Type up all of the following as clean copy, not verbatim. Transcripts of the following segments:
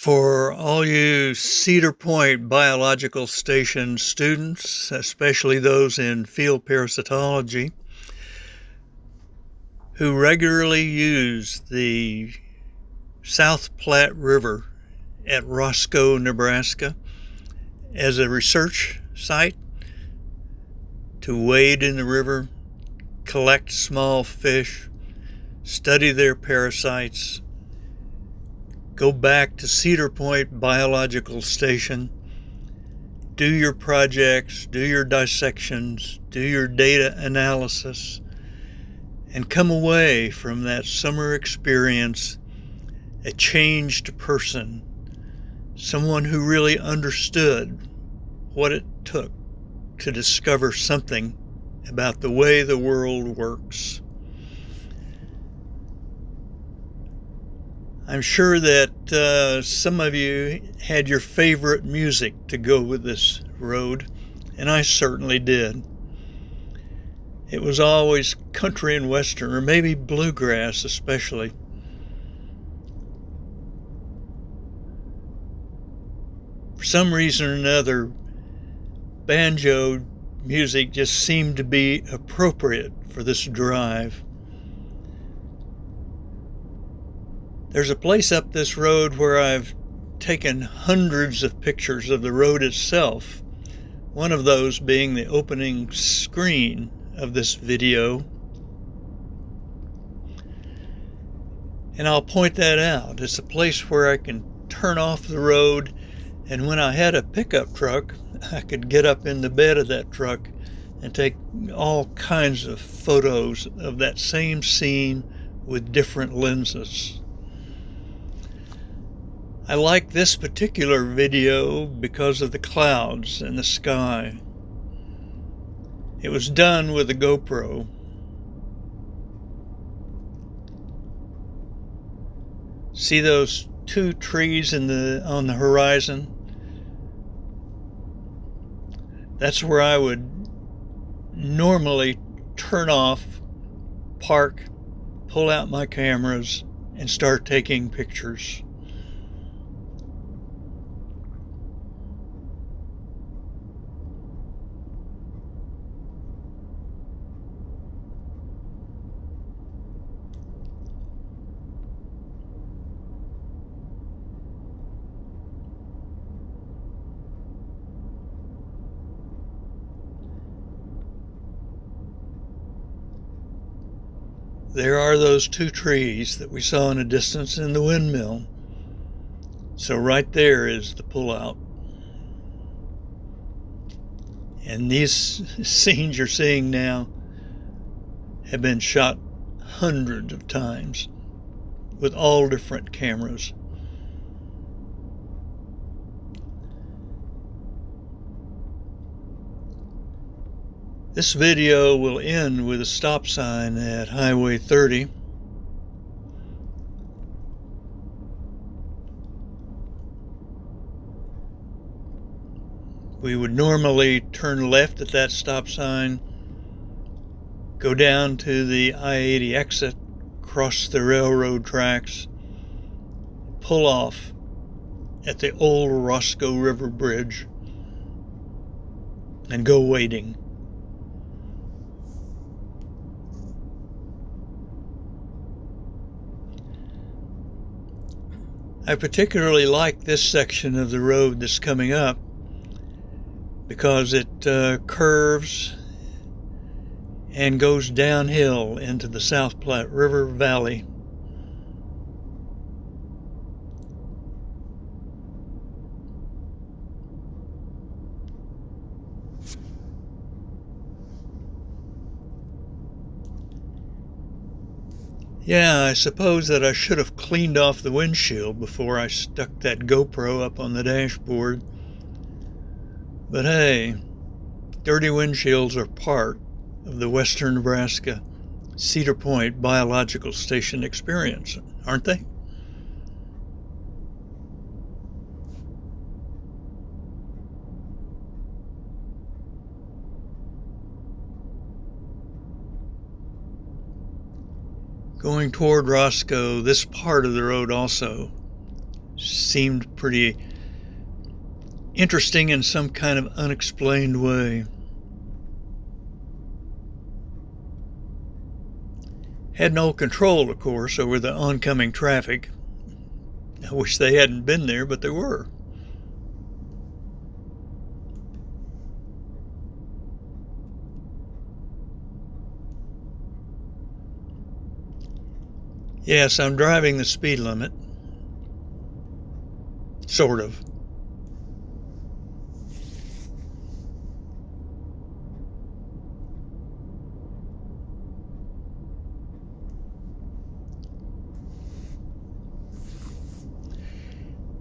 For all you Cedar Point Biological Station students, especially those in field parasitology, who regularly use the South Platte River at Roscoe, Nebraska, as a research site to wade in the river, collect small fish, study their parasites, go back to Cedar Point Biological Station, do your projects, do your dissections, do your data analysis, and come away from that summer experience a changed person, someone who really understood what it took to discover something about the way the world works. I'm sure that some of you had your favorite music to go with this road, and I certainly did. It was always country and western, or maybe bluegrass especially. For some reason or another, banjo music just seemed to be appropriate for this drive. There's a place up this road where I've taken hundreds of pictures of the road itself, one of those being the opening screen of this video. And I'll point that out. It's a place where I can turn off the road, and when I had a pickup truck, I could get up in the bed of that truck and take all kinds of photos of that same scene with different lenses. I like this particular video because of the clouds and the sky. It was done with a GoPro. See those two trees on the horizon? That's where I would normally turn off, park, pull out my cameras, and start taking pictures. There are those two trees that we saw in the distance in the windmill. So right there is the pullout. And these scenes you're seeing now have been shot hundreds of times with all different cameras. This video will end with a stop sign at Highway 30. We would normally turn left at that stop sign, go down to the I-80 exit, cross the railroad tracks, pull off at the old Roscoe River Bridge, and go wading. I particularly like this section of the road that's coming up because it curves and goes downhill into the South Platte River Valley. Yeah, I suppose that I should have cleaned off the windshield before I stuck that GoPro up on the dashboard. But hey, dirty windshields are part of the Western Nebraska Cedar Point Biological Station experience, aren't they? Going toward Roscoe, this part of the road also seemed pretty interesting in some kind of unexplained way. Had no control, of course, over the oncoming traffic. I wish they hadn't been there, but they were. Yes, I'm driving the speed limit. Sort of.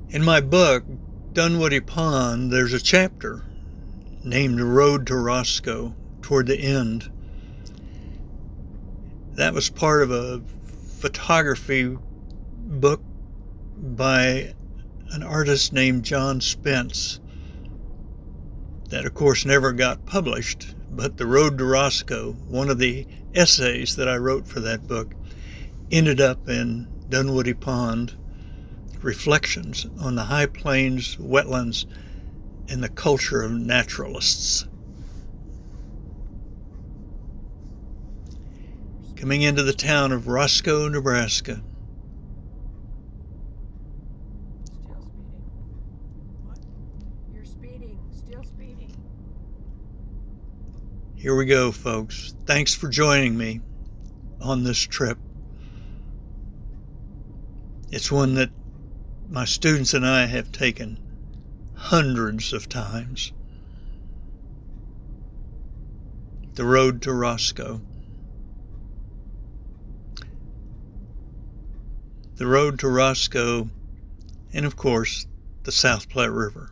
In my book, Dunwoody Pond, there's a chapter named Road to Roscoe toward the end. That was part of a photography book by an artist named John Spence that, of course, never got published. But the Road to Roscoe, one of the essays that I wrote for that book, ended up in Dunwoody Pond, Reflections on the High Plains, Wetlands, and the Culture of Naturalists. Coming into the town of Roscoe, Nebraska. Still speeding. What? You're speeding. Still speeding. Here we go, folks. Thanks for joining me on this trip. It's one that my students and I have taken hundreds of times. The Road to Roscoe. The Road to Roscoe, and of course, the South Platte River.